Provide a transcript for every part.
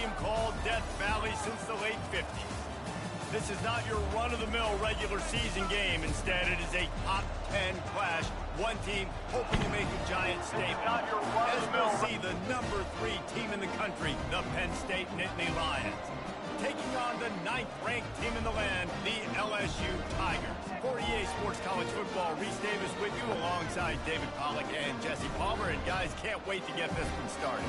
stadium called Death Valley since the late 50s. This is not your run-of-the-mill regular season game. Instead, it is a top 10 clash. One team hoping to make a giant statement. As we'll see, the number 3 team in the country, the Penn State Nittany Lions, taking on the 9th-ranked team in the land, the LSU Tigers. For EA Sports College Football, Reese Davis with you alongside David Pollack and Jesse Palmer. And guys, can't wait to get this one started.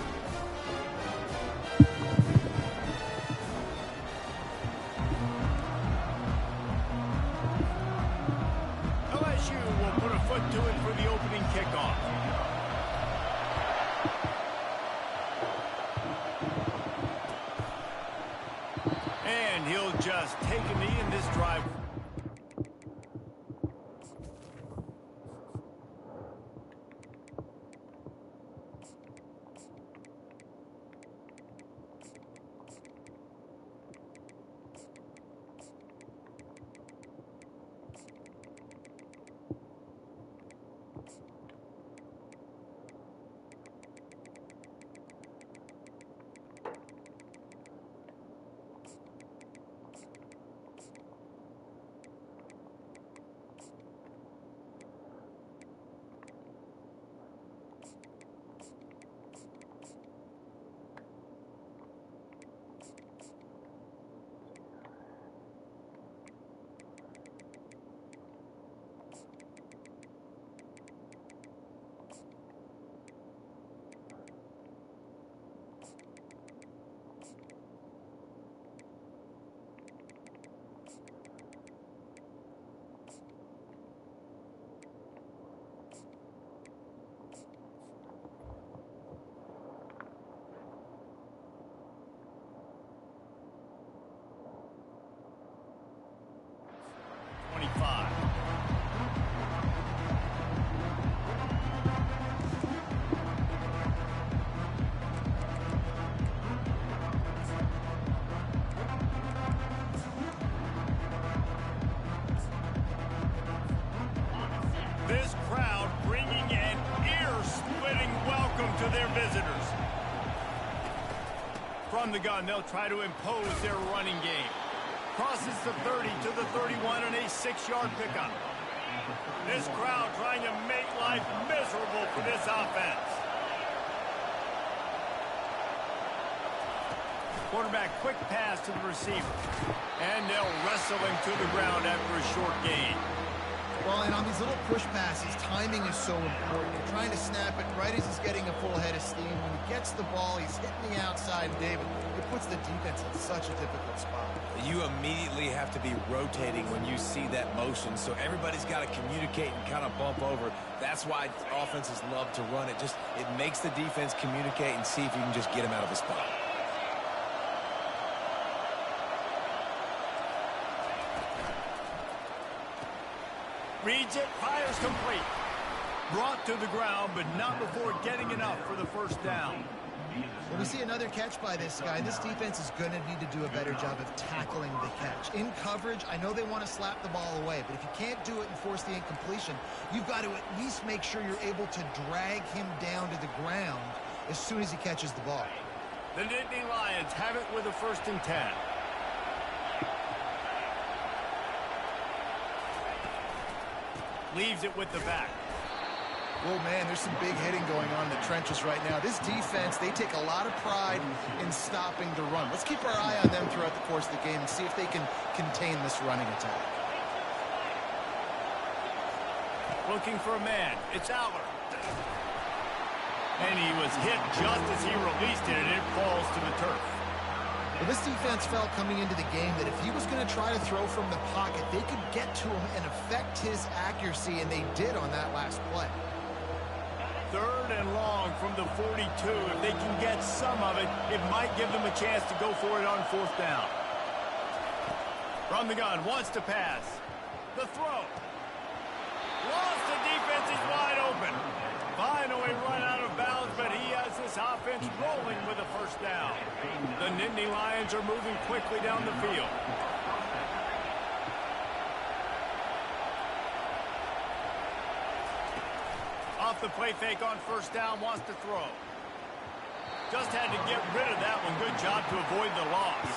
LSU will put a foot to it for the opening kickoff. And he'll just take a knee in this drive. This crowd bringing an ear-splitting welcome to their visitors. From the gun, they'll try to impose their running game. Crosses the 30 to the 31 and a 6-yard pickup. This crowd trying to make life miserable for this offense. Quarterback, quick pass to the receiver. And they'll wrestle him to the ground after a short gain. Well, and on these little push passes, timing is so important. You're trying to snap it right as he's getting a full head of steam. When he gets the ball, he's hitting the outside, David. It puts the defense in such a difficult spot. You immediately have to be rotating when you see that motion, so everybody's got to communicate and kind of bump over. That's why offenses love to run it. It makes the defense communicate and see if you can just get him out of the spot. Reads it, fires complete. Brought to the ground, but not before getting enough for the first down. When we see another catch by this guy, this defense is going to need to do a better job of tackling the catch. In coverage, I know they want to slap the ball away, but if you can't do it and force the incompletion, you've got to at least make sure you're able to drag him down to the ground as soon as he catches the ball. The Nittany Lions have it with a 1st and 10. Leaves it with the back. Oh, man, there's some big hitting going on in the trenches right now. This defense, they take a lot of pride in stopping the run. Let's keep our eye on them throughout the course of the game and see if they can contain this running attack. Looking for a man. It's Aller. And he was hit just as he released it, and it falls to the turf. Well, this defense felt coming into the game that if he was going to try to throw from the pocket, they could get to him and affect his accuracy, and they did on that last play. 3rd and long from the 42. If they can get some of it, it might give them a chance to go for it on 4th down. From the gun, wants to pass. The throw. Lost, the defense is wide open. Finally run out of bounds, but he has this offense rolling with a 1st down. The Nittany Lions are moving quickly down the field. Off the play fake on 1st down, wants to throw. Just had to get rid of that one. Good job to avoid the loss.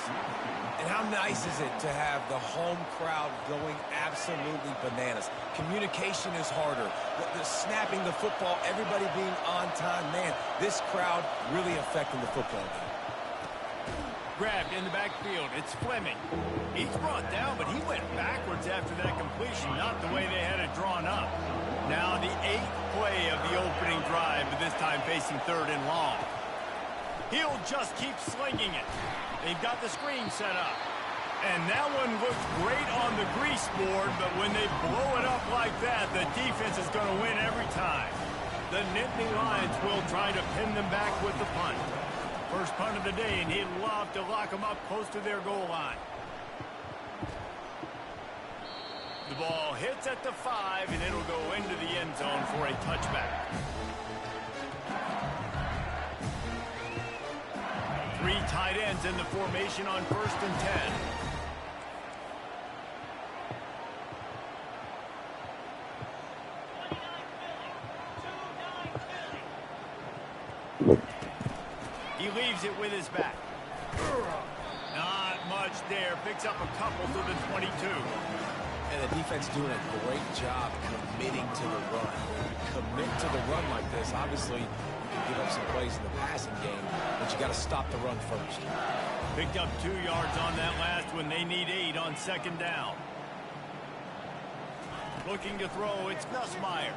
And how nice is it to have the home crowd going absolutely bananas? Communication is harder. The snapping the football, everybody being on time. Man, this crowd really affecting the football game. Grabbed in the backfield. It's Fleming. He's brought down, but he went backwards after that completion, not the way they had it drawn up. Now the 8th play of the opening drive, but this time facing 3rd and long. He'll just keep slinging it. They've got the screen set up. And that one looks great on the grease board, but when they blow it up like that, the defense is going to win every time. The Nittany Lions will try to pin them back with the punt. First punt of the day, and he'd love to lock them up close to their goal line. The ball hits at the 5, and it'll go into the end zone for a touchback. 3 tight ends in the formation on 1st and 10. He leaves it with his back. Not much there. Picks up a couple to the 22. And the defense doing a great job committing to the run. When you commit to the run like this, obviously you can give up some plays in the passing game, but you got to stop the run first. Picked up 2 yards on that last one. They need 8 on 2nd down. Looking to throw, it's Nussmeier.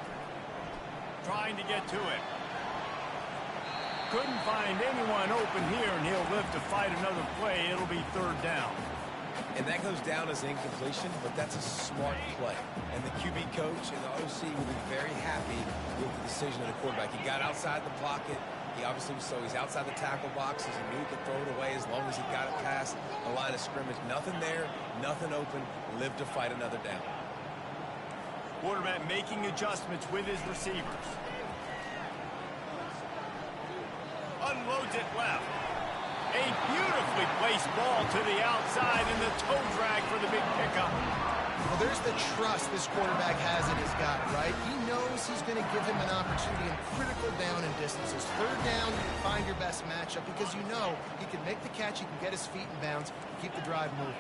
Trying to get to it. Couldn't find anyone open here, and he'll live to fight another play. It'll be 3rd down. And that goes down as incompletion, but that's a smart play. And the QB coach and the OC will be very happy with the decision of the quarterback. He got outside the pocket. He obviously was, so he's outside the tackle boxes. He knew he could throw it away as long as he got it past the line of scrimmage. Nothing there, nothing open. Live to fight another down. Quarterback making adjustments with his receivers. Unloads it left. A beautifully placed ball to the outside and the toe drag for the big pickup. Well, there's the trust this quarterback has in his guy, right? He knows he's going to give him an opportunity in critical down and distances. 3rd down, find your best matchup because you know he can make the catch, he can get his feet in bounds, keep the drive moving.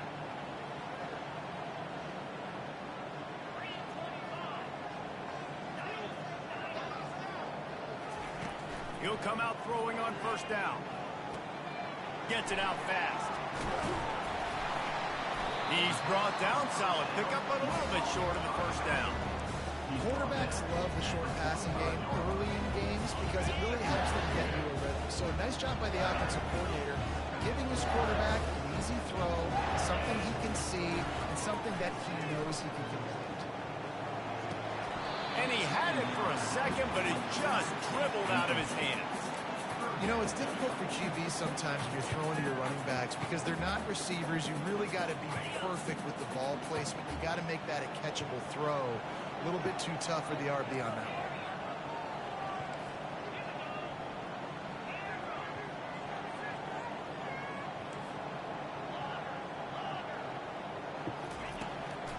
He'll come out throwing on 1st down. Gets it out fast. He's brought down. Solid pickup, but a little bit short of the 1st down. Quarterbacks love the short passing game early in games because it really helps them get into a rhythm. So nice job by the offensive coordinator giving his quarterback an easy throw, something he can see, and something that he knows he can complete. And he had it for a second, but it just dribbled out of his hands. You know, it's difficult for QBs sometimes when you're throwing to your running backs because they're not receivers. You really got to be perfect with the ball placement. You got to make that a catchable throw. A little bit too tough for the RB on that one.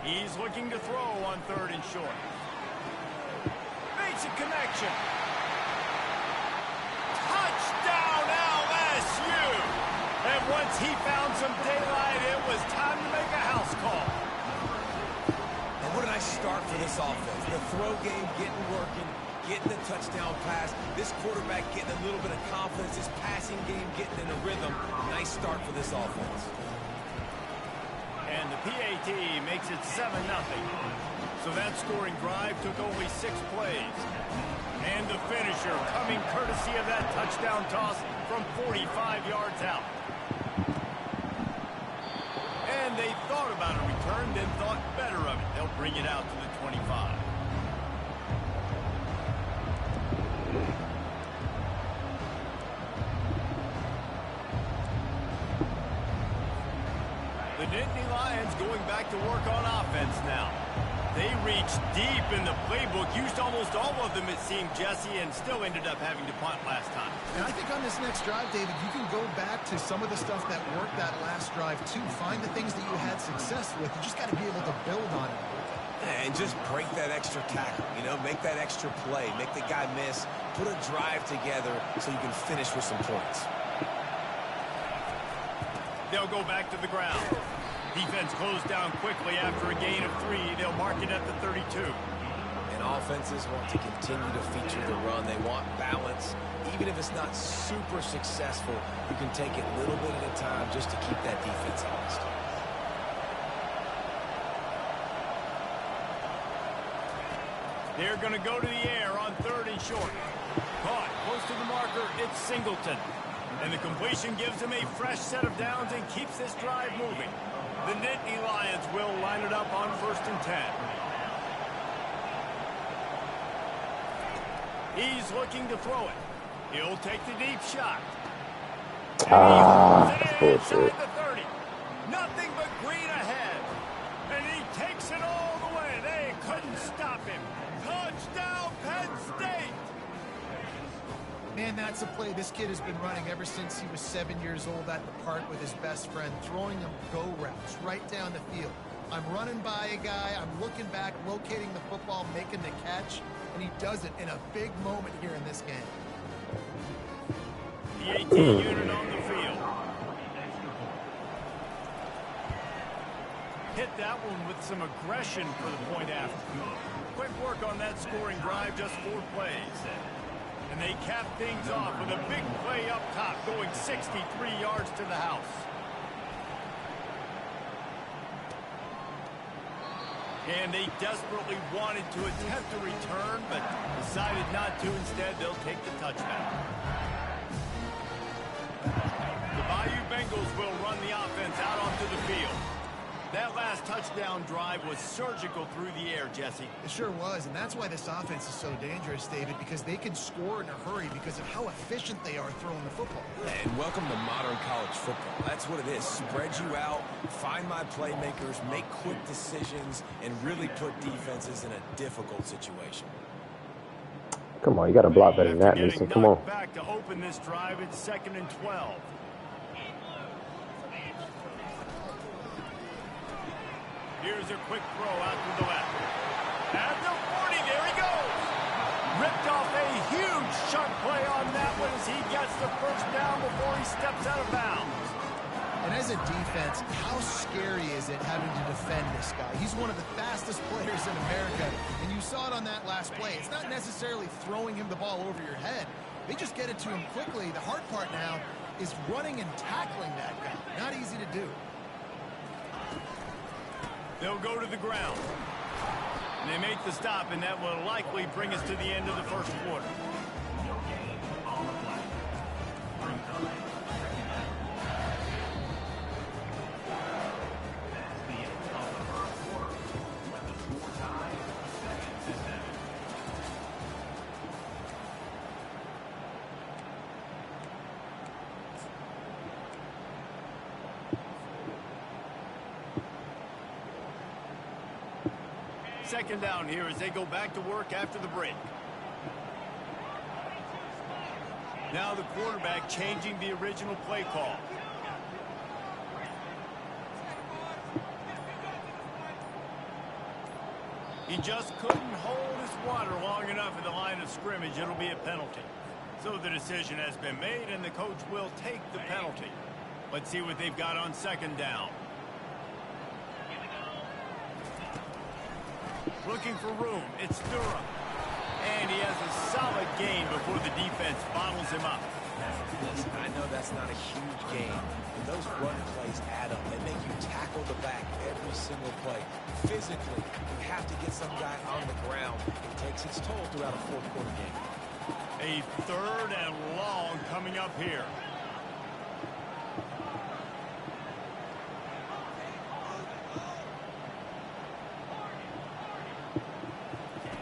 He's looking to throw on 3rd and short. Makes a connection. Touchdown LSU! And once he found some daylight, it was time to make a house call. And what a nice start for this offense. The throw game getting working, getting the touchdown pass. This quarterback getting a little bit of confidence. This passing game getting in a rhythm. Nice start for this offense. And the PAT makes it 7-0. So that scoring drive took only 6 plays. And the finisher coming courtesy of that touchdown toss from 45 yards out. And they thought about a return, then thought better of it. They'll bring it out to the 25. The Nittany Lions going back to work on offense now. They reached deep in the playbook, used almost all of them, it seemed, Jesse, and still ended up having to punt last time. And I think on this next drive, David, you can go back to some of the stuff that worked that last drive, too. Find the things that you had success with. You just got to be able to build on it. And just break that extra tackle, you know, make that extra play, make the guy miss, put a drive together so you can finish with some points. They'll go back to the ground. Defense closed down quickly after a gain of 3. They'll mark it at the 32. And offenses want to continue to feature the run. They want balance. Even if it's not super successful, you can take it little bit at a time just to keep that defense honest. They're going to go to the air on 3rd and short. Caught close to the marker. It's Singleton. And the completion gives him a fresh set of downs and keeps this drive moving. The Nittany Lions will line it up on 1st and 10. He's looking to throw it. He'll take the deep shot. And he holds it inside the 30. Nothing but green ahead. And he takes it all the way. They couldn't stop him. Touchdown, Penn State! Man, that's a play this kid has been running ever since he was 7 years old at the park with his best friend, throwing him go routes right down the field. I'm running by a guy, I'm looking back, locating the football, making the catch, and he does it in a big moment here in this game. The 18 unit on the field. Hit that one with some aggression for the point after. Quick work on that scoring drive, just 4 plays. And they cap things off with a big play up top, going 63 yards to the house. And they desperately wanted to attempt a return, but decided not to. Instead, they'll take the touchback. The Bayou Bengals will run the offense out onto the field. That last touchdown drive was surgical through the air, Jesse. It sure was, and that's why this offense is so dangerous, David, because they can score in a hurry because of how efficient they are throwing the football. And welcome to modern college football. That's what it is. Spread you out, find my playmakers, make quick decisions, and really put defenses in a difficult situation. Come on, you got to block better than that, Mason. Come on. Back to open this drive, it's 2nd and 12. Here's a quick throw out to the left. At the 40, there he goes. Ripped off a huge chunk play on that one as he gets the first down before he steps out of bounds. And as a defense, how scary is it having to defend this guy? He's one of the fastest players in America, and you saw it on that last play. It's not necessarily throwing him the ball over your head. They just get it to him quickly. The hard part now is running and tackling that guy. Not easy to do. They'll go to the ground. And they make the stop, and that will likely bring us to the end of the first quarter. Second down here as they go back to work after the break. Now the quarterback changing the original play call. He just couldn't hold his water long enough at the line of scrimmage. It'll be a penalty. So the decision has been made, and the coach will take the penalty. Let's see what they've got on second down. Looking for room. It's Durham. And he has a solid gain before the defense bottles him up. Listen, I know that's not a huge gain, but those run plays add up. They make you tackle the back every single play. Physically, you have to get some guy on the ground. It takes its toll throughout a fourth quarter game. A 3rd and long coming up here.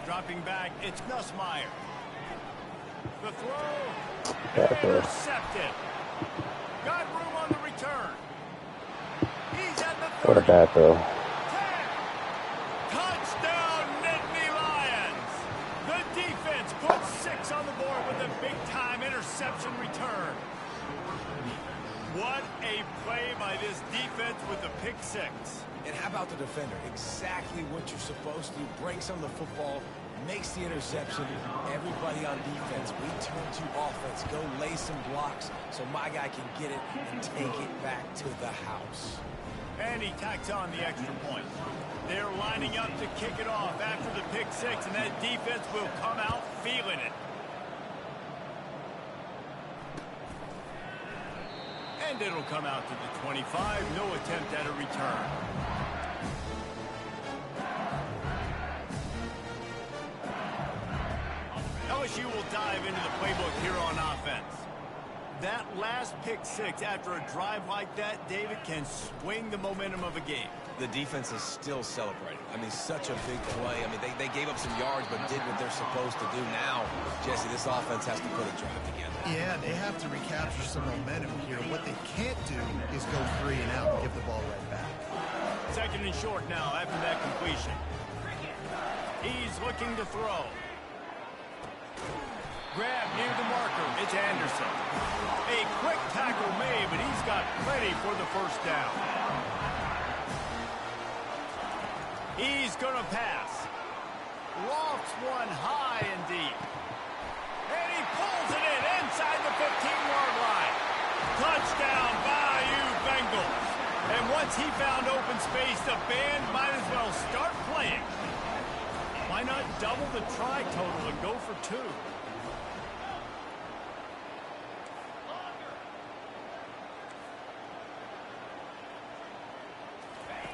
Dropping back, it's Nussmeier. The throw. Intercepted. Got room on the return. He's at the 30. What a bad throw. 10. Touchdown, Nittany Lions. The defense puts 6 on the board with a big-time interception return. What a play by this defense with the pick six. And how about the defender? Exactly what you're supposed to do. Breaks on the football, makes the interception. Everybody on defense, we turn to offense. Go lay some blocks so my guy can get it and take it back to the house. And he tacks on the extra point. They're lining up to kick it off after the pick six, and that defense will come out feeling it. And it'll come out to the 25. No attempt at a return. LSU will dive into the playbook here on offense. That last pick six after a drive like that, David, can swing the momentum of a game. The defense is still celebrating. I mean, such a big play. I mean, they gave up some yards but did what they're supposed to do. Now, Jesse, this offense has to put a drive together. Yeah, they have to recapture some momentum here. What they can't do is go 3 and out and give the ball right back. Second and short now after that completion. He's looking to throw. Grab near the marker. It's Anderson. A quick tackle made, but he's got plenty for the first down. He's going to pass. Lofts one high and deep. And he pulls it in inside the 15-yard line. Touchdown, Bayou Bengals. And once he found open space, the band might as well start playing. Why not double the try total and go for 2?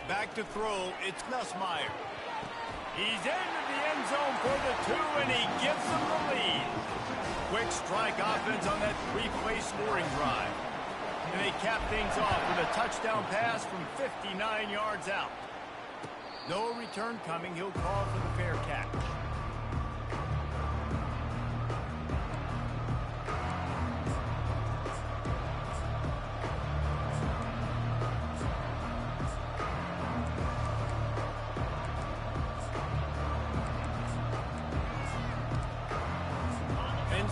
Back to throw, it's Nussmeier. He's into the end zone for the 2, and he gives them the lead. Quick strike offense on that 3-play scoring drive. And they cap things off with a touchdown pass from 59 yards out. No return coming. He'll call for the fair catch.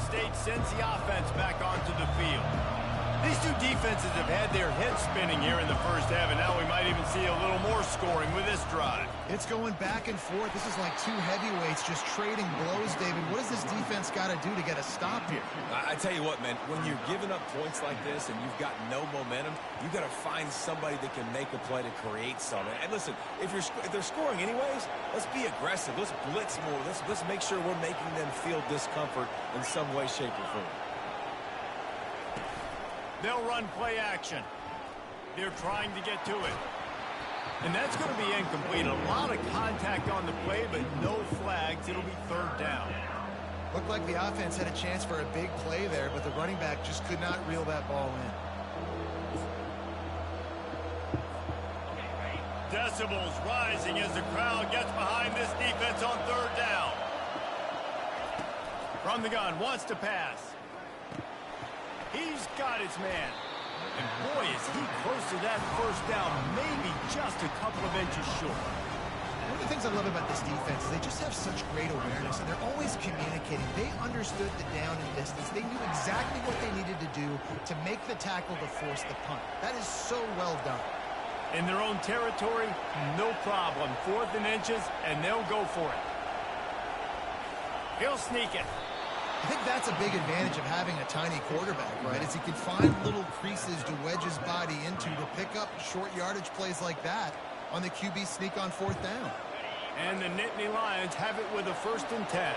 State sends the offense back onto the field. These two defenses have had their heads spinning here in the first half, and now we might even see a little more scoring with this drive. It's going back and forth. This is like two heavyweights just trading blows, David. What does this defense got to do to get a stop here? I tell you what, man, when you're giving up points like this and you've got no momentum, you've got to find somebody that can make a play to create something. And listen, if they're scoring anyways, let's be aggressive. Let's blitz more. Let's make sure we're making them feel discomfort in some way, shape, or form. They'll run play action. They're trying to get to it. And that's going to be incomplete. A lot of contact on the play, but no flags. It'll be third down. Looked like the offense had a chance for a big play there, but the running back just could not reel that ball in. Decibels rising as the crowd gets behind this defense on third down. From the gun, wants to pass. He's got his man. And boy, is he close to that first down, maybe just a couple of inches short. One of the things I love about this defense is they just have such great awareness, and they're always communicating. They understood the down and distance. They knew exactly what they needed to do to make the tackle to force the punt. That is so well done. In their own territory, no problem. 4th and inches, and they'll go for it. He'll sneak it. I think that's a big advantage of having a tiny quarterback, right? Is he can find little creases to wedge his body into to pick up short yardage plays like that on the QB sneak on 4th down. And the Nittany Lions have it with a 1st and 10.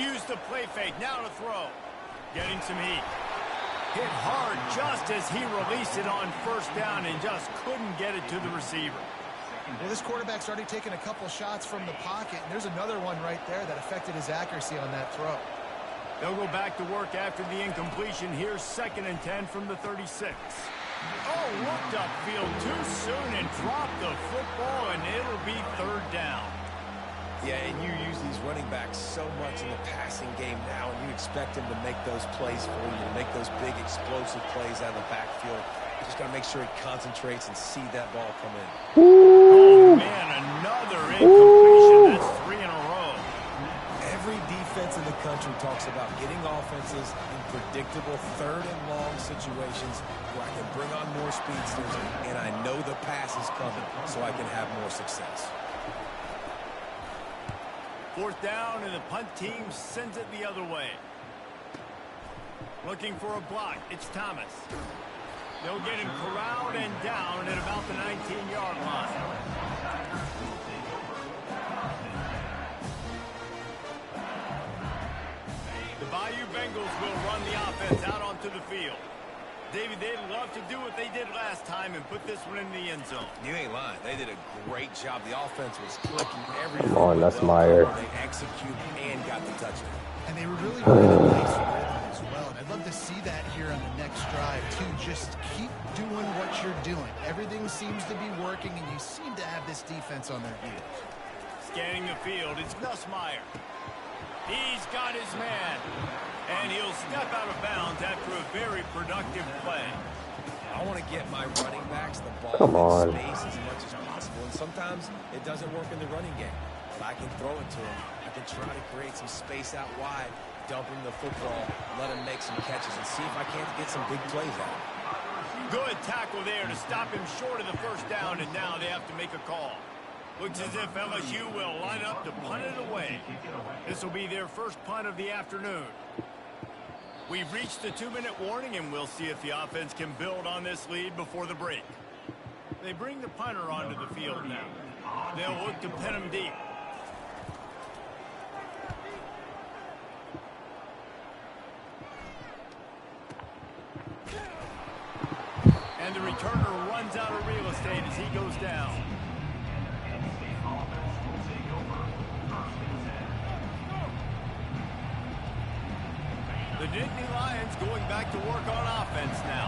Use the play fake, now to throw. Getting some heat. Hit hard just as he released it on 1st down and just couldn't get it to the receiver. Well, this quarterback's already taken a couple shots from the pocket, and there's another one right there that affected his accuracy on that throw. They'll go back to work after the incompletion. Here's 2nd and 10 from the 36. Oh, looked upfield too soon and dropped the football, and it'll be 3rd down. Yeah, and you use these running backs so much in the passing game now, and you expect them to make those plays for you, to make those big explosive plays out of the backfield. You just got to make sure he concentrates and see that ball come in. Oh, man, another incompletion. That's 3 in a row. Every defense in the country talks about getting offenses in predictable third and long situations where I can bring on more speedsters and I know the pass is coming so I can have more success. Fourth down, and the punt team sends it the other way. Looking for a block. It's Thomas. They'll get him corralled and down at about the 19-yard line. The Bayou Bengals will run the offense out onto the field. David, they'd love to do what they did last time and put this one in the end zone. You ain't lying. They did a great job. The offense was clicking everything. Come on, that's Meyer. They executed and got the touchdown. And they were really running a nice rhythm as well. And I'd love to see that here on the next drive, too. Just keep doing what you're doing. Everything seems to be working, and you seem to have this defense on their heels. Scanning the field, it's Nussmeier. He's got his man. And he'll step out of bounds after a very productive play. I want to get my running backs the ball in space as much as possible. And sometimes it doesn't work in the running game. But I can throw it to him. I can try to create some space out wide, dump him the football, let him make some catches, and see if I can't get some big plays out. Good tackle there to stop him short of the first down, and now they have to make a call. Looks as if LSU will line up to punt it away. This will be their first punt of the afternoon. We've reached the 2-minute warning, and we'll see if the offense can build on this lead before the break. They bring the punter onto the field now. They'll look to pin him deep. And the returner runs out of real estate as he goes down. The Nittany Lions going back to work on offense now.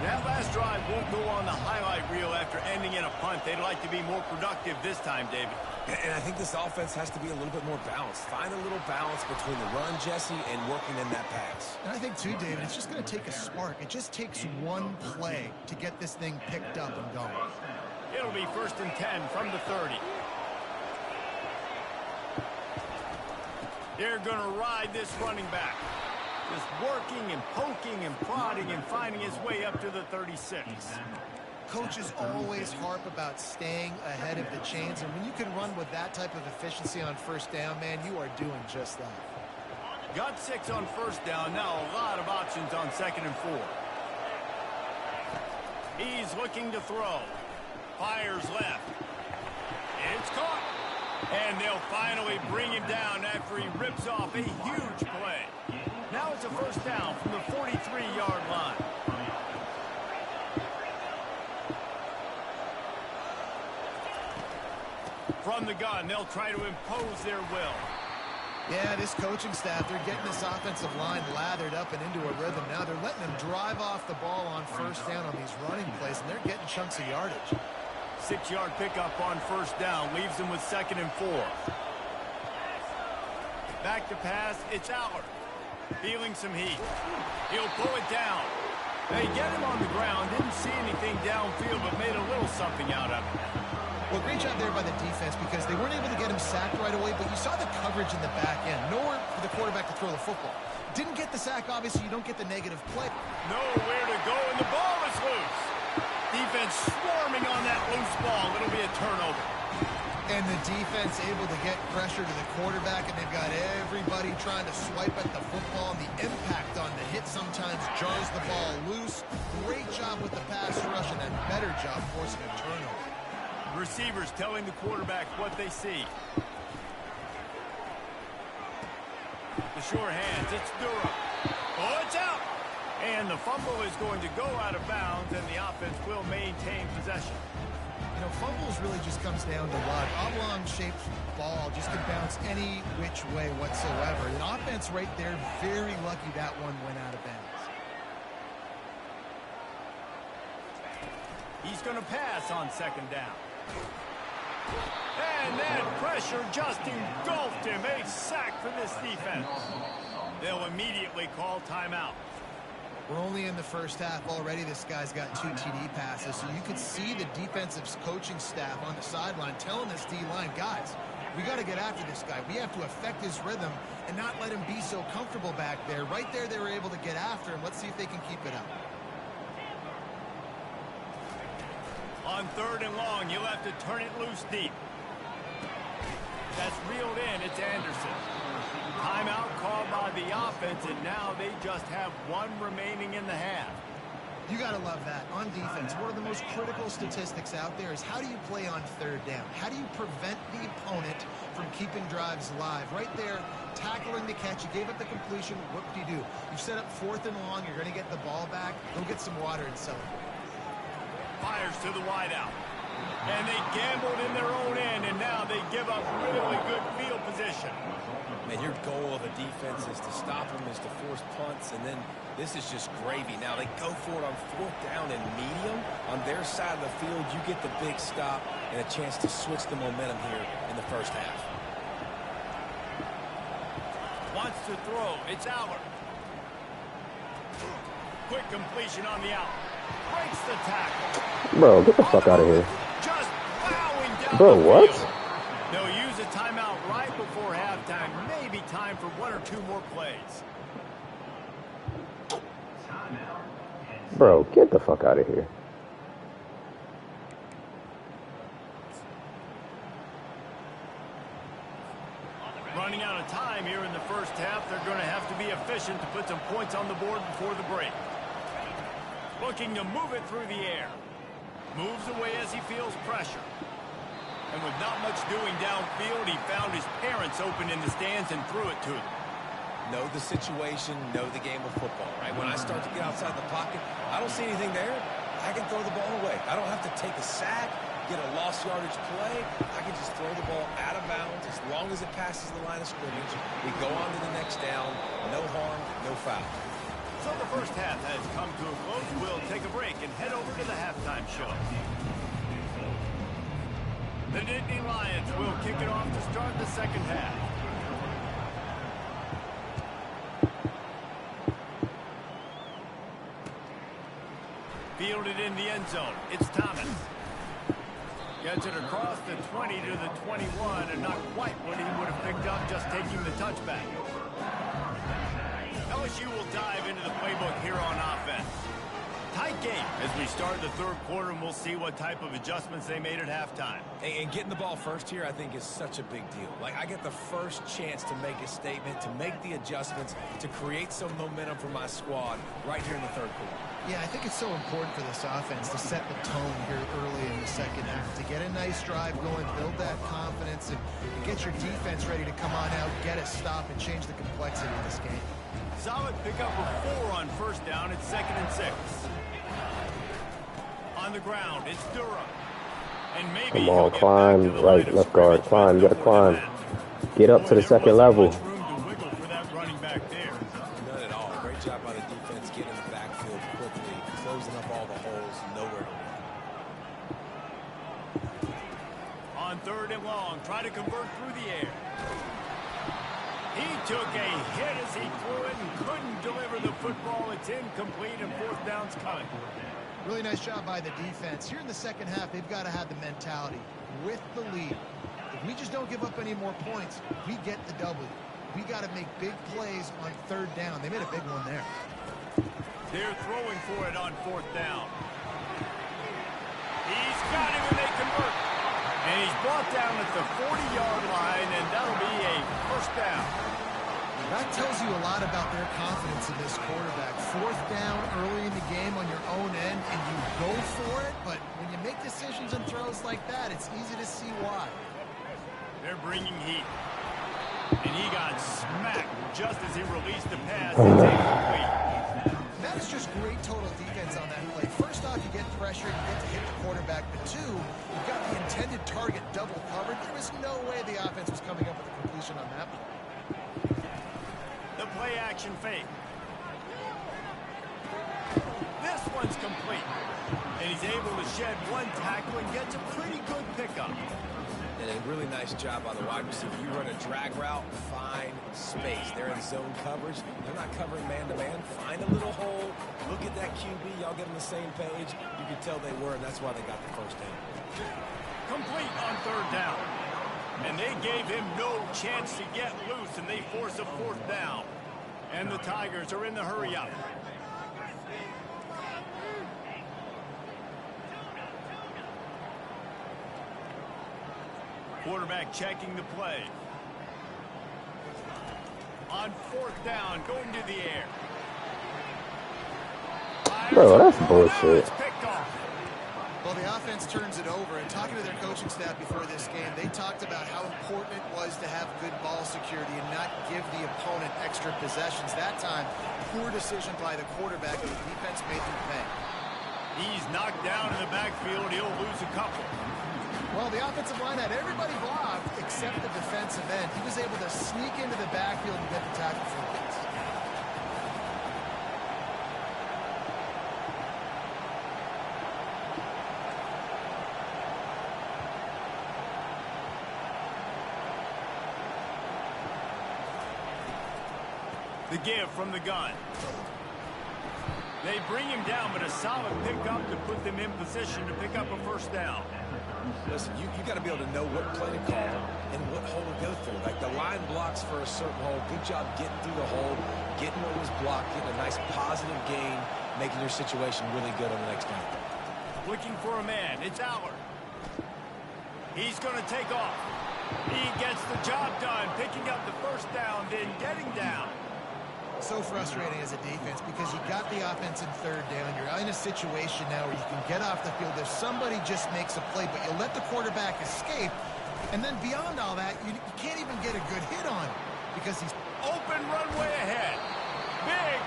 That last drive won't go on the highlight reel after ending in a punt. They'd like to be more productive this time, David. And I think this offense has to be a little bit more balanced. Find a little balance between the run, Jesse, and working in that pass. And I think, too, David, it's just going to take a spark. It just takes one play to get this thing picked up and going. It'll be 1st and 10 from the 30. They're going to ride this running back. Just working and poking and prodding and finding his way up to the 36. Coaches always harp about staying ahead of the chains, and when you can run with that type of efficiency on first down, man, you are doing just that. Got 6 on first down. Now a lot of options on 2nd and 4. He's looking to throw. Fires left. It's caught. And they'll finally bring him down after he rips off a huge play. Now it's a first down from the 43-yard line. From the gun, they'll try to impose their will. Yeah, this coaching staff, they're getting this offensive line lathered up and into a rhythm. Now they're letting them drive off the ball on first down on these running plays, and they're getting chunks of yardage. 6-yard pickup on first down leaves them with 2nd and 4. Back to pass, it's Allard. Feeling some heat. He'll pull it down. They get him on the ground. Didn't see anything downfield, but made a little something out of it. Well, great job there by the defense because they weren't able to get him sacked right away, but you saw the coverage in the back end. Nowhere for the quarterback to throw the football. Didn't get the sack, obviously. You don't get the negative play. Nowhere to go, and the ball is loose. Defense swarming on that loose ball. It'll be a turnover. And the defense able to get pressure to the quarterback, and they've got everybody trying to swipe at the football. And the impact on the hit sometimes jars the ball loose. Great job with the pass rush, and a better job forcing a turnover. Receivers telling the quarterback what they see. The sure hands, it's Durham. Oh, it's out! And the fumble is going to go out of bounds, and the offense will maintain possession. You know, fumbles really just comes down to luck. Oblong-shaped ball just can bounce any which way whatsoever. The offense right there, very lucky that one went out of bounds. He's going to pass on 2nd down. And that pressure just engulfed him. A sack for this defense. They'll immediately call timeout. We're only in the first half already. This guy's got 2 TD passes, so you could see the defensive coaching staff on the sideline telling this D-line, guys, We got to get after this guy. We have to affect his rhythm and not let him be so comfortable back there. Right there, they were able to get after him. Let's see if they can keep it up. On 3rd and long, you'll have to turn it loose deep. That's reeled in. It's Anderson. Timeout called by the offense, and now they just have 1 remaining in the half. You got to love that. On defense, one of the most critical statistics out there is how do you play on 3rd down? How do you prevent the opponent from keeping drives alive? Right there, tackling the catch. You gave up the completion. What do you do? You set up 4th and long. You're going to get the ball back. Go get some water and celebrate. Fires to the wideout. And they gambled in their own end, and now they give up really good field position. Man, your goal of a defense is to stop them, is to force punts, and then this is just gravy. Now they go for it on 4th down and medium. On their side of the field, you get the big stop and a chance to switch the momentum here in the first half. Wants to throw. It's Allard. Quick completion on the out. Breaks the tackle. Bro, get the fuck out of here. Just plowing down Bro, the what? field. They'll use a timeout right before halftime. Maybe time for 1 or 2 more plays. Bro, get the fuck out of here. Running out of time here in the first half. They're going to have to be efficient to put some points on the board before the break. Looking to move it through the air. Moves away as he feels pressure. And with not much doing downfield, he found his parents open in the stands and threw it to them. Know the situation, know the game of football, right? When I start to get outside the pocket, I don't see anything there. I can throw the ball away. I don't have to take a sack, get a lost yardage play. I can just throw the ball out of bounds as long as it passes the line of scrimmage. We go on to the next down. No harm, no foul. So the first half has come to a close. We'll take a break and head over to the halftime show. The Nittany Lions will kick it off to start the second half. Fielded in the end zone. It's Thomas. Gets it across the 20 to the 21, and not quite what he would have picked up just taking the touchback. LSU will dive into the playbook here on offense. Tight game as we start the 3rd quarter, and we'll see what type of adjustments they made at halftime. And getting the ball first here, I think, is such a big deal. Like, I get the first chance to make a statement, to make the adjustments, to create some momentum for my squad right here in the 3rd quarter. Yeah, I think it's so important for this offense to set the tone here early in the second half, to get a nice drive going, build that confidence, and get your defense ready to come on out, get a stop, and change the complexity of this game. Solid pickup of 4 on 1st down. It's 2nd and 6. On the ground, it's Durham. And maybe Come on, climb, right, left guard, climb, you gotta climb. Get up to the second level. Much room to wiggle for that running back there. None at all. Great job by the defense getting in the backfield quickly, closing up all the holes, nowhere to run. On 3rd and long, try to convert through the air. He took a hit as he threw it and couldn't deliver the football. It's incomplete, and 4th down's coming. Really nice job by the defense. Here in the second half, they've got to have the mentality with the lead. If we just don't give up any more points, we get the W. We got to make big plays on 3rd down. They made a big one there. They're throwing for it on 4th down. He's got him, and they convert. And he's brought down at the 40-yard line, and that'll be a 1st down. That tells you a lot about their confidence in this quarterback. 4th down early in the game on your own end, and you go for it, but when you make decisions and throws like that, it's easy to see why. They're bringing heat. And he got smacked just as he released the pass. It's incomplete. That is just great total defense on that play. First off, you get pressure, you get to hit the quarterback, but 2, you've got the intended target double covered. There was no way the offense was coming up with a completion on that play. The play action fake. This one's complete. And he's able to shed 1 tackle and gets a pretty good pickup. And a really nice job by the wide receiver. You run a drag route, find space. They're in zone coverage. They're not covering man-to-man. Find a little hole. Look at that QB. Y'all get on the same page. You can tell they were, and that's why they got the 1st down. Complete on 3rd down. And they gave him no chance to get loose, and they force a 4th down. And the Tigers are in the hurry up. Quarterback checking the play. On 4th down, going to the air. Bro, that's bullshit. Well, the offense turns it over, and talking to their coaching staff before this game, they talked about how important it was to have good ball security and not give the opponent extra possessions. That time, poor decision by the quarterback, and the defense made them pay. He's knocked down in the backfield. He'll lose a couple. Well, the offensive line had everybody blocked except the defensive end. He was able to sneak into the backfield and get the tackle for loss. The give from the gun. They bring him down, but a solid pickup to put them in position to pick up a 1st down. Listen, you got to be able to know what play to call and what hole to go through. Like the line blocks for a certain hole. Good job getting through the hole, getting what was blocked, getting a nice positive gain, making your situation really good on the next down. Looking for a man. It's Allard. He's going to take off. He gets the job done, picking up the 1st down, then getting down. So frustrating as a defense because you got the offense in 3rd down. You're in a situation now where you can get off the field if somebody just makes a play, but you let the quarterback escape. And then beyond all that, you can't even get a good hit on him because he's open runway ahead.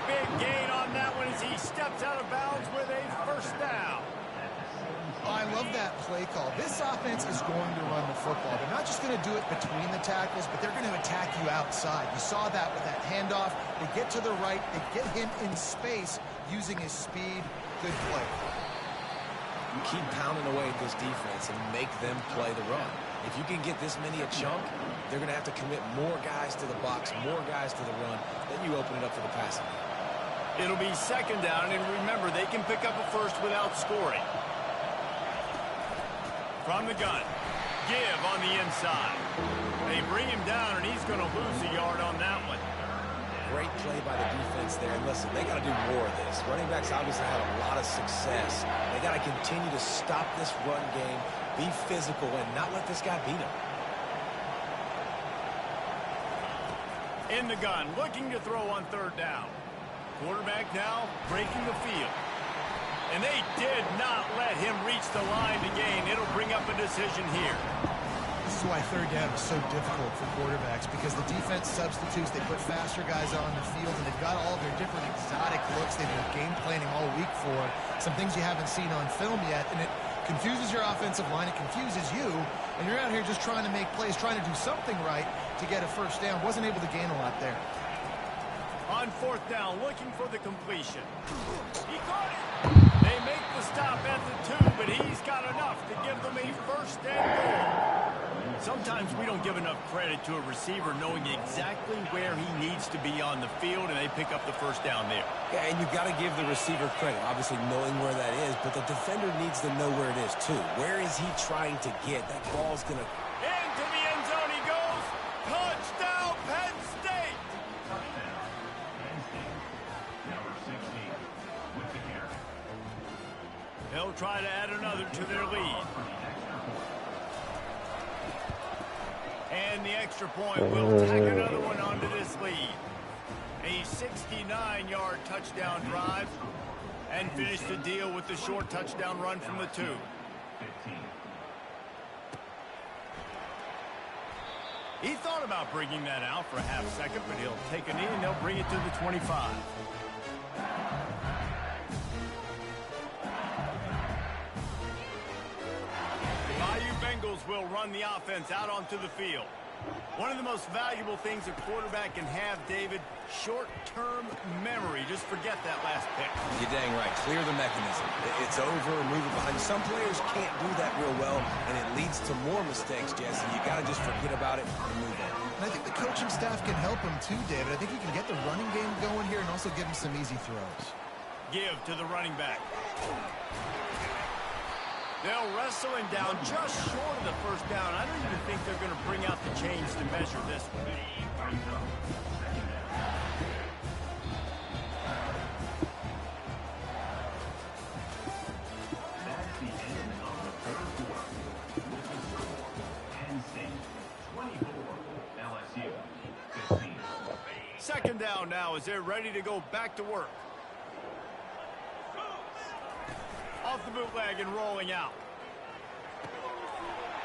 Big gain on that one as he steps out of bounds with a 1st down. I love that play call. This offense is going to run the football. They're not just going to do it between the tackles, but they're going to attack you outside. You saw that with that handoff. They get to the right. They get him in space using his speed. Good play. You keep pounding away at this defense and make them play the run. If you can get this many a chunk, they're going to have to commit more guys to the box, more guys to the run. Then you open it up for the passing. It'll be 2nd down, and remember, they can pick up a 1st without scoring. From the gun, give on the inside. They bring him down, and he's going to lose a yard on that one. Great play by the defense there. And listen, they got to do more of this. Running backs obviously had a lot of success. They got to continue to stop this run game, be physical, and not let this guy beat them. In the gun, looking to throw on 3rd down. Quarterback now breaking the field. And they did not let him reach the line to gain. It'll bring up a decision here. This is why 3rd down is so difficult for quarterbacks because the defense substitutes. They put faster guys on the field, and they've got all of their different exotic looks they've been game planning all week for. Some things you haven't seen on film yet, and it confuses your offensive line. It confuses you, and you're out here just trying to make plays, trying to do something right to get a 1st down. Wasn't able to gain a lot there. On 4th down, looking for the completion. He caught it. They make the stop at the 2, but he's got enough to give them a 1st and goal. Sometimes we don't give enough credit to a receiver knowing exactly where he needs to be on the field, and they pick up the 1st down there. Yeah, and you've got to give the receiver credit, obviously knowing where that is, but the defender needs to know where it is too. Where is he trying to get? That ball's going to... Into the end zone he goes. Touchdown, Penn State! They'll try to add another to their lead. And the extra point will tack another one onto this lead. A 69-yard touchdown drive and finish the deal with the short touchdown run from the 2. He thought about bringing that out for a half second, but he'll take a knee and they'll bring it to the 25. Bengals will run the offense out onto the field. One of the most valuable things a quarterback can have, David, short-term memory. Just forget that last pick. You're dang right. Clear the mechanism. It's over, move it behind. Some players can't do that real well, and it leads to more mistakes, Jesse. You got to just forget about it and move on. And I think the coaching staff can help him too, David. I think he can get the running game going here and also give him some easy throws. Give to the running back. They'll wrestle him down just short of the first down. I don't even think they're going to bring out the chains to measure this one. That's the end of the third quarter. With the score, Penn State 24, LSU 15. Second down now as they're ready to go back to work. Off the bootleg and rolling out.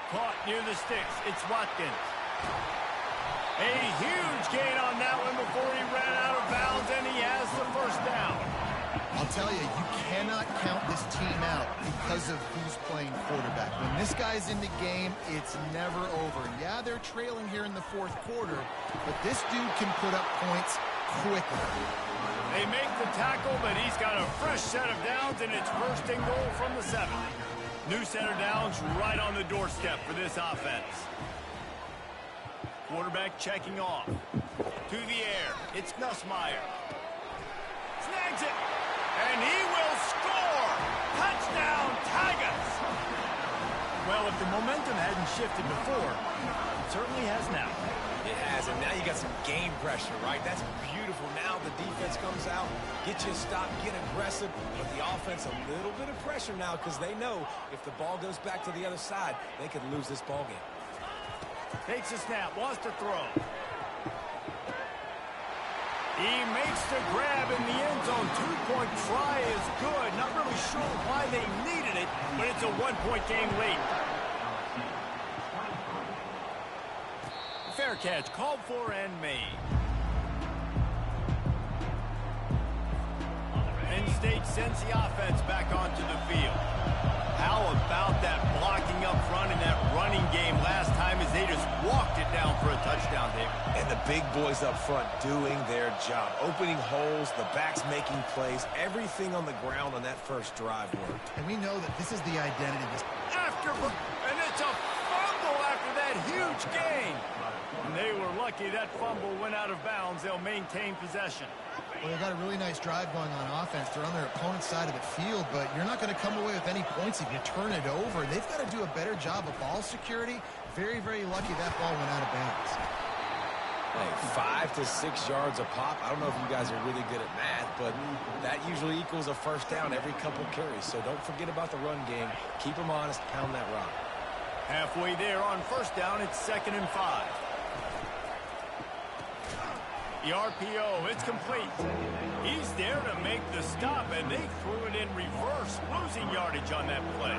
Caught near the sticks. It's Watkins. A huge gain on that one before he ran out of bounds, and he has the first down. I'll tell you, you cannot count this team out because of who's playing quarterback. When this guy's in the game, it's never over. Yeah, they're trailing here in the fourth quarter, but this dude can put up points quickly. They make the tackle, but he's got a fresh set of downs, and it's first and goal from the 7. New set of downs right on the doorstep for this offense. Quarterback checking off. To the air. It's Nussmeier. Snags it. And he will score. Touchdown, Tigers. Well, if the momentum hadn't shifted before, it certainly has now. It has, and now you got some game pressure, right? That's beautiful. Now the defense comes out, get you a stop, get aggressive, but the offense a little bit of pressure now because they know if the ball goes back to the other side, they could lose this ball game. Takes a snap, wants to throw. He makes the grab in the end zone. 2-point try is good. Not really sure why they needed it, but it's a 1-point game late. Fair catch, called for and made. Penn State sends the offense back onto the field. How about that blocking up front in that running game last time as they just walked it down for a touchdown, David? And the big boys up front doing their job. Opening holes, the backs making plays. Everything on the ground on that first drive worked. And we know that this is the identity of this. And it's a fumble after that huge gain. And they were lucky that fumble went out of bounds. They'll maintain possession. Well, they got a really nice drive going on offense. They're on their opponent's side of the field, but you're not going to come away with any points if you turn it over. They've got to do a better job of ball security. Very, very lucky that ball went out of bounds. Hey, 5 to 6 yards a pop. I don't know if you guys are really good at math, but that usually equals a first down every couple carries. So don't forget about the run game. Keep them honest. Pound that rock. Halfway there on first down, it's 2nd and 5. The RPO, it's complete. He's there to make the stop, and they threw it in reverse, losing yardage on that play.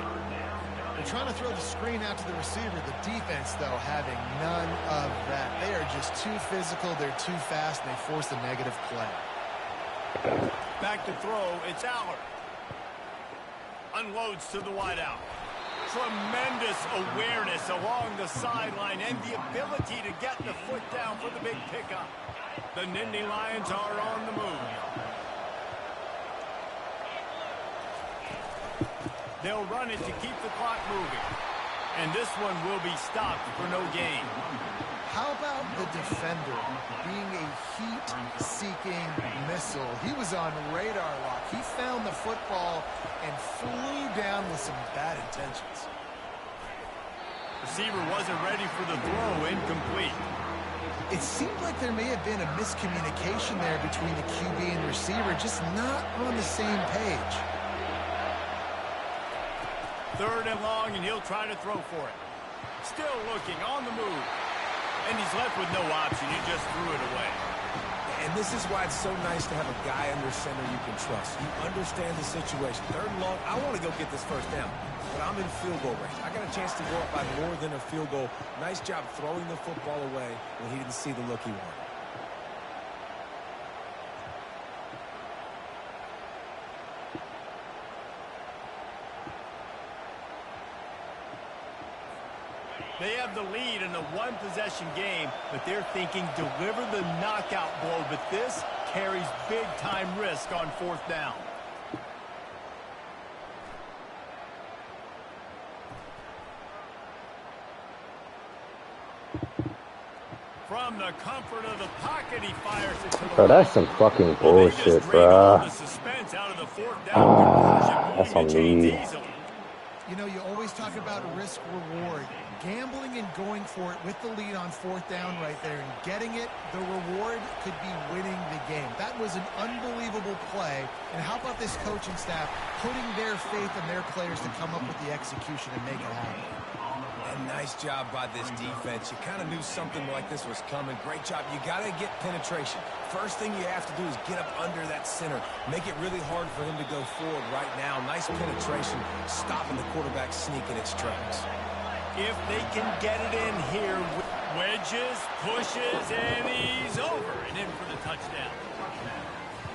They're trying to throw the screen out to the receiver. The defense, though, having none of that. They are just too physical, they're too fast, and they force a negative play. Back to throw, it's Allard. Unloads to the wideout. Tremendous awareness along the sideline and the ability to get the foot down for the big pickup. The Nittany Lions are on the move. They'll run it to keep the clock moving. And this one will be stopped for no gain. How about the defender being a heat-seeking missile? He was on radar lock. He found the football and flew down with some bad intentions. Receiver wasn't ready for the throw, incomplete. It seemed like there may have been a miscommunication there between the QB and receiver, just not on the same page. 3rd and long, and he'll try to throw for it. Still looking, on the move. And he's left with no option. He just threw it away. And this is why it's so nice to have a guy under center you can trust. You understand the situation. 3rd and long, I want to go get this first down, but I'm in field goal range. I got a chance to go up by more than a field goal. Nice job throwing the football away when he didn't see the look he wanted. They have the lead in a one-possession game, but they're thinking deliver the knockout blow, but this carries big-time risk on 4th down. From the comfort of the pocket, he fires it to the Bro, that's some fucking bullshit, bro. You know, you always always talk about risk-reward. Gambling and going for it with the lead on 4th down right there and getting it, the reward could be winning the game. That was an unbelievable play. And how about this coaching staff putting their faith in their players to come up with the execution and make it happen? And nice job by this defense. You kind of knew something like this was coming. Great job. You got to get penetration. First thing you have to do is get up under that center. Make it really hard for him to go forward right now. Nice penetration, stopping the quarterback sneak in its tracks. If they can get it in here, wedges, pushes, and he's over and in for the touchdown.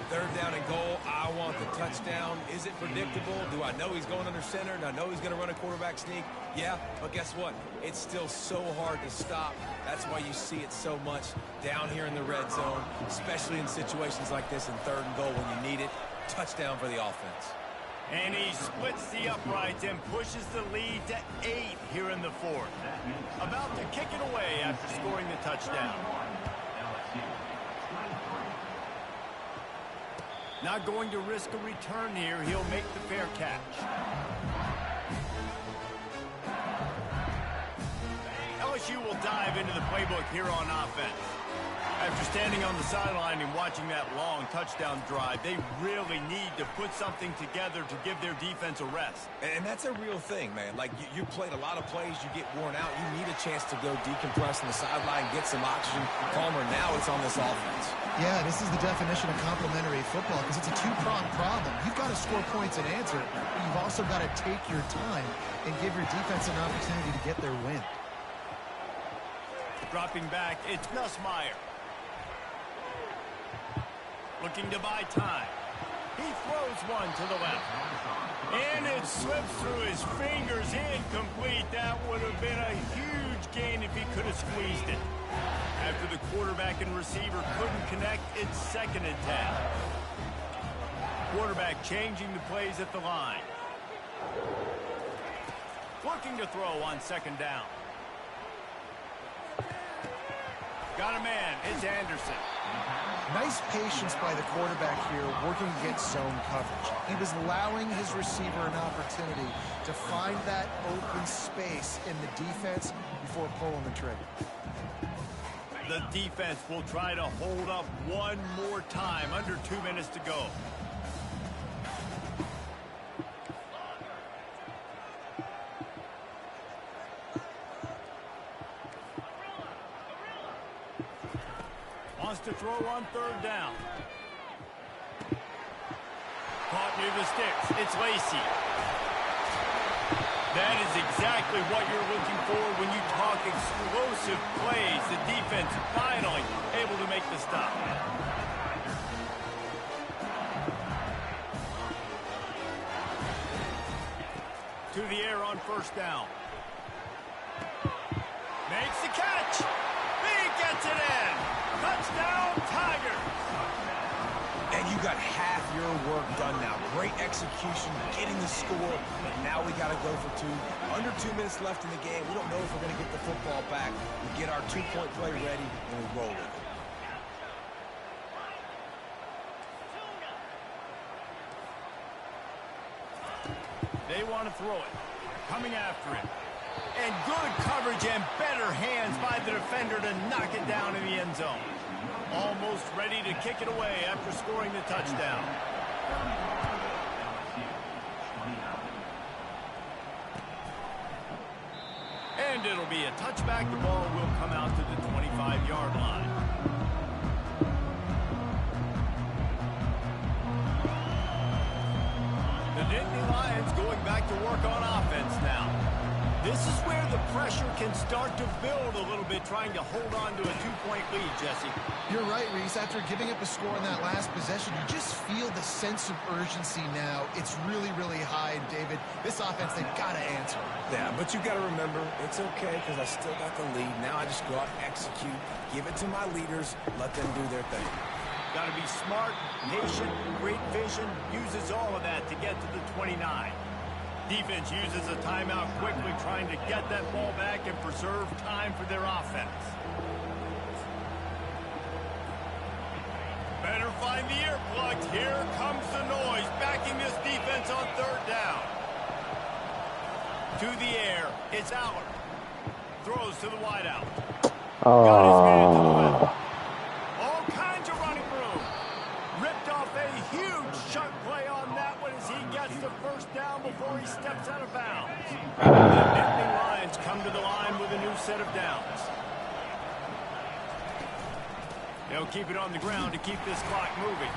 3rd down and goal. I want the touchdown. Is it predictable? Do I know he's going under center? Do I know he's going to run a quarterback sneak? Yeah, but guess what? It's still so hard to stop. That's why you see it so much down here in the red zone, especially in situations like this in 3rd and goal when you need it. Touchdown for the offense. And he splits the uprights and pushes the lead to 8 here in the 4th. About to kick it away after scoring the touchdown. Not going to risk a return here. He'll make the fair catch. LSU will dive into the playbook here on offense. After standing on the sideline and watching that long touchdown drive, they really need to put something together to give their defense a rest. And that's a real thing, man. Like, you played a lot of plays, you get worn out. You need a chance to go decompress on the sideline, get some oxygen. Palmer, now it's on this offense. Yeah, this is the definition of complementary football because it's a two-pronged problem. You've got to score points and answer, but you've also got to take your time and give your defense an opportunity to get their win. Dropping back, it's Nussmeier. Looking to buy time. He throws one to the left. And it slips through his fingers, incomplete. That would have been a huge gain if he could have squeezed it. After the quarterback and receiver couldn't connect, it's 2nd and 10. Quarterback changing the plays at the line. Looking to throw on 2nd down. Got a man. It's Anderson. Nice patience by the quarterback here working against zone coverage. He was allowing his receiver an opportunity to find that open space in the defense before pulling the trigger. The defense will try to hold up one more time. Under 2 minutes to go. Wants to throw on 3rd down. Caught near the sticks. It's Lacy. That is exactly what you're looking for when you talk explosive plays. The defense finally able to make the stop. To the air on 1st down. Makes the catch. He gets it in. Touchdown, Tigers. And you got half your work done now. Great execution, getting the score. But now we got to go for 2. Under 2 minutes left in the game. We don't know if we're going to get the football back. We get our 2-point play ready, and we roll with it. They want to throw it. Coming after it. And good coverage and better hands by the defender to knock it down in the end zone. Almost ready to kick it away after scoring the touchdown. And it'll be a touchback. The ball will come out to the 25-yard line. The Nittany Lions going back to work on offense now. This is where the pressure can start to build a little bit, trying to hold on to a 2-point lead, Jesse. You're right, Reese. After giving up a score in that last possession, you just feel the sense of urgency now. It's really, really high. And, David, this offense, they've got to answer. Yeah, but you got to remember, it's okay because I still got the lead. Now I just go out and execute, give it to my leaders, let them do their thing. Got to be smart, patient, great vision, uses all of that to get to the 29. Defense uses a timeout quickly, trying to get that ball back and preserve time for their offense. Better find the earplugs. Here comes the noise, backing this defense on 3rd down. To the air. It's Aller. Throws to the wideout. Oh. All kinds of running room. Ripped off a huge sharp play on that one as he gets the first down before he steps out of bounds. The Nittany Lions come to the line with a new set of downs. They'll keep it on the ground to keep this clock moving.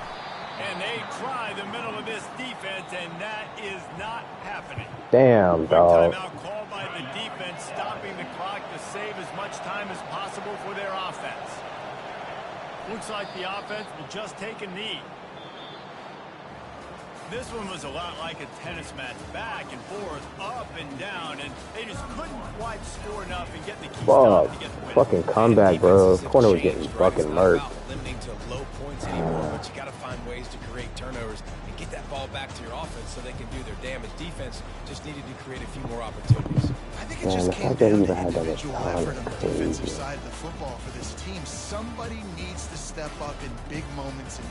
And they try the middle of this defense, and that is not happening. Damn, dog. Timeout called by the defense, stopping the clock to save as much time as possible for their offense. Looks like the offense will just take a knee. This one was a lot like a tennis match, back and forth, up and down, and they just couldn't quite score enough and get the key stop to get the win. Fucking comeback, bro. Corner was getting fucking murked. Limiting to low points anymore, but you got to find ways to create turnovers and get that ball back to your offense so they can do their damage. Defense just needed to create a few more opportunities. I think it just came down to individual effort on the defensive side of the football for this team. Somebody needs to step up in big moments and